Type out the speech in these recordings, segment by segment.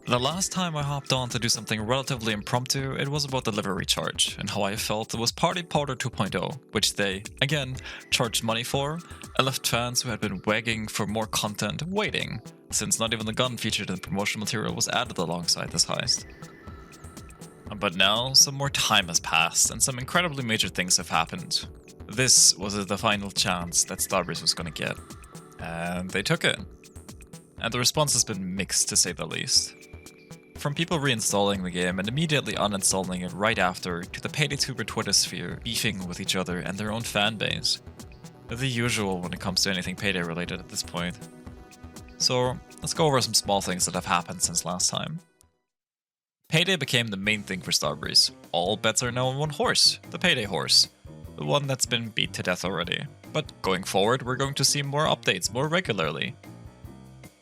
The last time I hopped on to do something relatively impromptu, it was about the liver recharge, and how I felt it was Party Powder 2.0, which they, again, charged money for, and left fans who had been begging for more content waiting, since not even the gun featured in the promotional material was added alongside this heist. But now, some more time has passed, and some incredibly major things have happened. This was the final chance that Starbreeze was going to get, and they took it. And the response has been mixed, to say the least. From people reinstalling the game and immediately uninstalling it right after, to the Payday tuber Twitter sphere beefing with each other and their own fanbase. The usual when it comes to anything Payday related at this point. So, let's go over some small things that have happened since last time. Payday became the main thing for Starbreeze. All bets are now on one horse, the Payday horse. The one that's been beat to death already. But going forward, we're going to see more updates more regularly.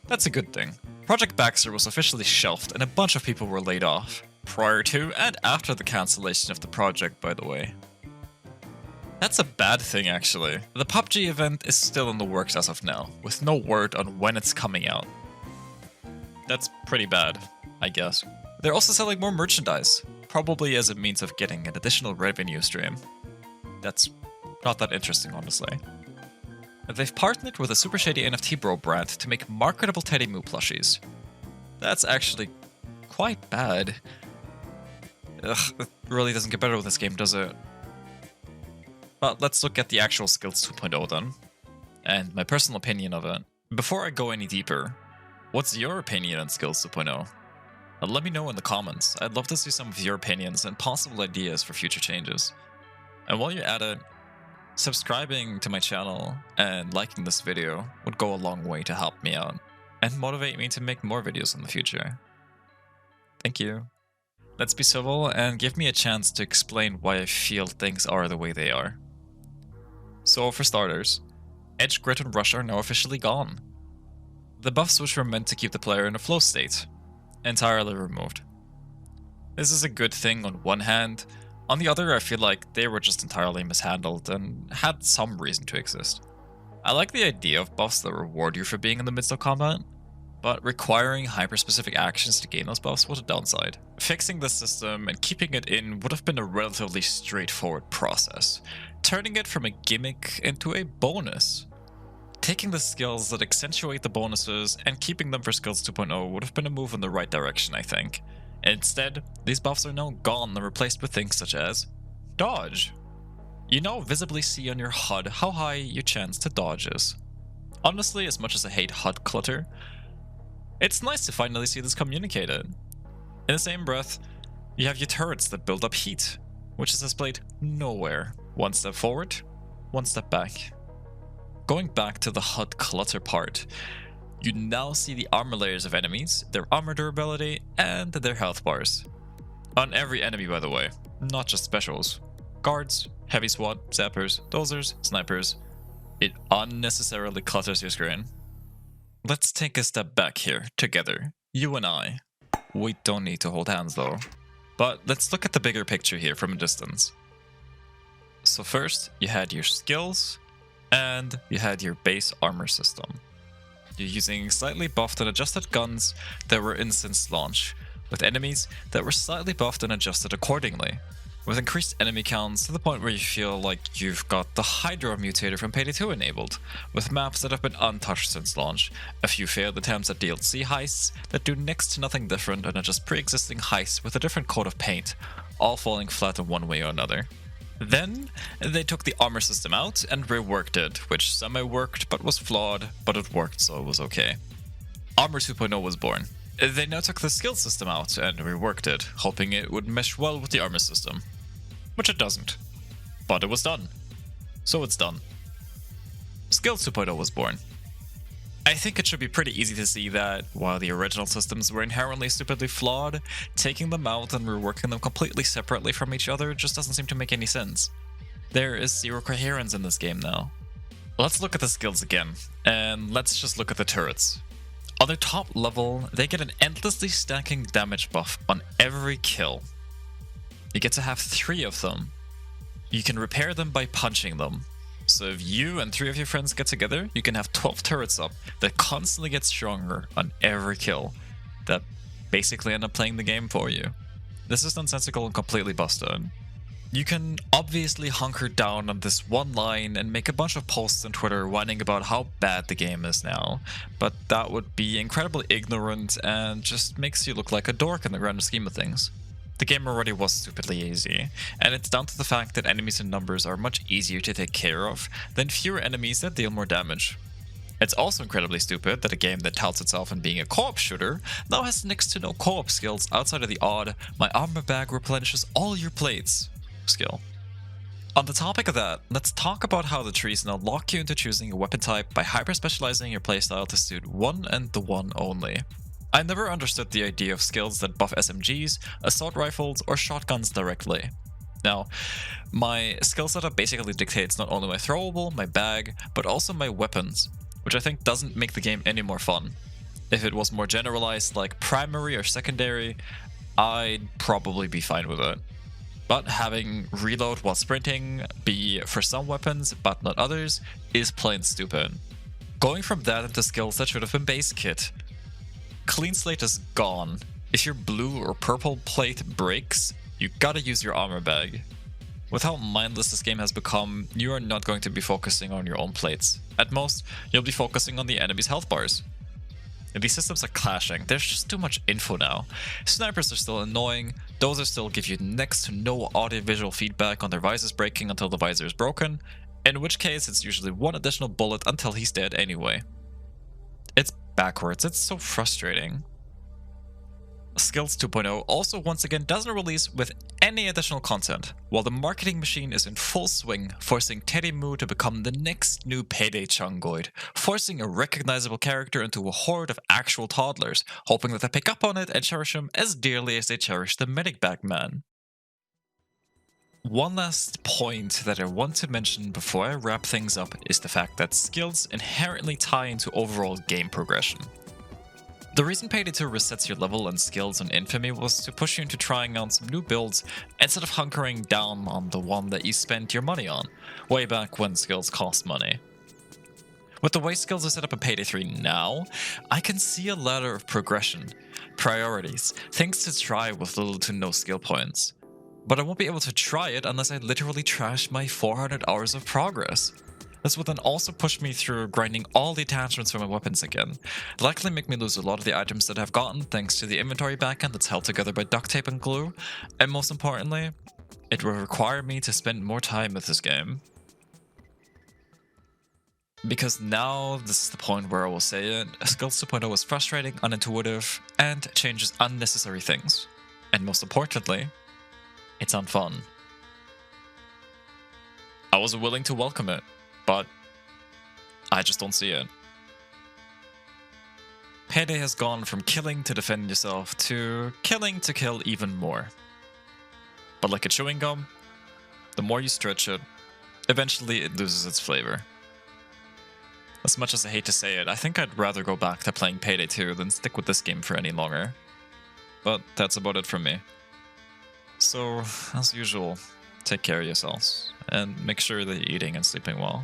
That's a good thing. Project Baxter was officially shelved and a bunch of people were laid off. Prior to and after the cancellation of the project, by the way. That's a bad thing, actually. The PUBG event is still in the works as of now, with no word on when it's coming out. That's pretty bad, I guess. They're also selling more merchandise, probably as a means of getting an additional revenue stream. That's not that interesting, honestly. They've partnered with a super shady NFT bro brand to make marketable Teddy Moo plushies. That's actually quite bad. Ugh, it really doesn't get better with this game, does it? But let's look at the actual Skills 2.0 then, and my personal opinion of it. Before I go any deeper, what's your opinion on Skills 2.0? Let me know in the comments. I'd love to see some of your opinions and possible ideas for future changes. And while you're at it, subscribing to my channel and liking this video would go a long way to help me out and motivate me to make more videos in the future. Thank you. Let's be civil and give me a chance to explain why I feel things are the way they are. So for starters, Edge, Grit and Rush are now officially gone. The buffs which were meant to keep the player in a flow state, entirely removed. This is a good thing on one hand. On the other, I feel like they were just entirely mishandled and had some reason to exist. I like the idea of buffs that reward you for being in the midst of combat, but requiring hyper-specific actions to gain those buffs was a downside. Fixing the system and keeping it in would have been a relatively straightforward process, turning it from a gimmick into a bonus. Taking the skills that accentuate the bonuses and keeping them for Skills 2.0 would have been a move in the right direction, I think. Instead, these buffs are now gone and replaced with things such as dodge. You now visibly see on your HUD how high your chance to dodge is. Honestly, as much as I hate HUD clutter, it's nice to finally see this communicated. In the same breath, you have your turrets that build up heat, which is displayed nowhere. One step forward, one step back. Going back to the HUD clutter part, you now see the armor layers of enemies, their armor durability, and their health bars. On every enemy, by the way, not just specials. Guards, heavy SWAT, zappers, dozers, snipers. It unnecessarily clutters your screen. Let's take a step back here, together, you and I. We don't need to hold hands though. But let's look at the bigger picture here from a distance. So first, you had your skills, and you had your base armor system. You're using slightly buffed and adjusted guns that were in since launch, with enemies that were slightly buffed and adjusted accordingly, with increased enemy counts to the point where you feel like you've got the Hydra mutator from Payday 2 enabled, with maps that have been untouched since launch, a few failed attempts at DLC heists that do next to nothing different and are just pre-existing heists with a different coat of paint, all falling flat in one way or another. Then, they took the armor system out and reworked it, which semi-worked but was flawed, but it worked so it was okay. Armor 2.0 was born. They now took the skill system out and reworked it, hoping it would mesh well with the armor system. Which it doesn't. But it was done. So it's done. Skills 2.0 was born. I think it should be pretty easy to see that, while the original systems were inherently stupidly flawed, taking them out and reworking them completely separately from each other just doesn't seem to make any sense. There is zero coherence in this game now. Let's look at the skills again, and let's just look at the turrets. On their top level, they get an endlessly stacking damage buff on every kill. You get to have 3 of them. You can repair them by punching them. So if you and 3 of your friends get together, you can have 12 turrets up that constantly get stronger on every kill. That basically end up playing the game for you. This is nonsensical and completely busted. You can obviously hunker down on this one line and make a bunch of posts on Twitter whining about how bad the game is now, but that would be incredibly ignorant and just makes you look like a dork in the grand scheme of things. The game already was stupidly easy, and it's down to the fact that enemies in numbers are much easier to take care of than fewer enemies that deal more damage. It's also incredibly stupid that a game that touts itself on being a co-op shooter now has next to no co-op skills outside of the odd "my armor bag replenishes all your plates" skill. On the topic of that, let's talk about how the trees now lock you into choosing a weapon type by hyper-specializing your playstyle to suit one and the one only. I never understood the idea of skills that buff SMGs, assault rifles, or shotguns directly. Now, my skill setup basically dictates not only my throwable, my bag, but also my weapons, which I think doesn't make the game any more fun. If it was more generalized like primary or secondary, I'd probably be fine with it. But having reload while sprinting be for some weapons but not others is plain stupid. Going from that into skills that should have been base kit. Clean slate is gone. If your blue or purple plate breaks, you gotta use your armor bag. With how mindless this game has become, you are not going to be focusing on your own plates. At most, you'll be focusing on the enemy's health bars. These systems are clashing, there's just too much info now. Snipers are still annoying, those still give you next to no audio-visual feedback on their visors breaking until the visor is broken, in which case it's usually one additional bullet until he's dead anyway. It's backwards, it's so frustrating. Skills 2.0 also once again doesn't release with any additional content, while the marketing machine is in full swing, forcing Turismo to become the next new PAYDAY Chungoid, forcing a recognizable character into a horde of actual toddlers, hoping that they pick up on it and cherish him as dearly as they cherish the medic bag man. One last point that I want to mention before I wrap things up is the fact that skills inherently tie into overall game progression. The reason PAYDAY 2 resets your level and skills on Infamy was to push you into trying out some new builds instead of hunkering down on the one that you spent your money on, way back when skills cost money. With the way skills are set up in PAYDAY 3 now, I can see a ladder of progression, priorities, things to try with little to no skill points. But I won't be able to try it unless I literally trash my 400 hours of progress. This would then also push me through grinding all the attachments for my weapons again, likely make me lose a lot of the items that I've gotten thanks to the inventory backend that's held together by duct tape and glue, and most importantly, it will require me to spend more time with this game. Because now, this is the point where I will say it, Skills 2.0 is frustrating, unintuitive, and changes unnecessary things. And most importantly, it's unfun. I was willing to welcome it, but I just don't see it. PAYDAY has gone from killing to defend yourself to killing to kill even more. But like a chewing gum, the more you stretch it, eventually it loses its flavor. As much as I hate to say it, I think I'd rather go back to playing PAYDAY 2 than stick with this game for any longer. But that's about it from me. So, as usual, take care of yourselves, and make sure that you're eating and sleeping well.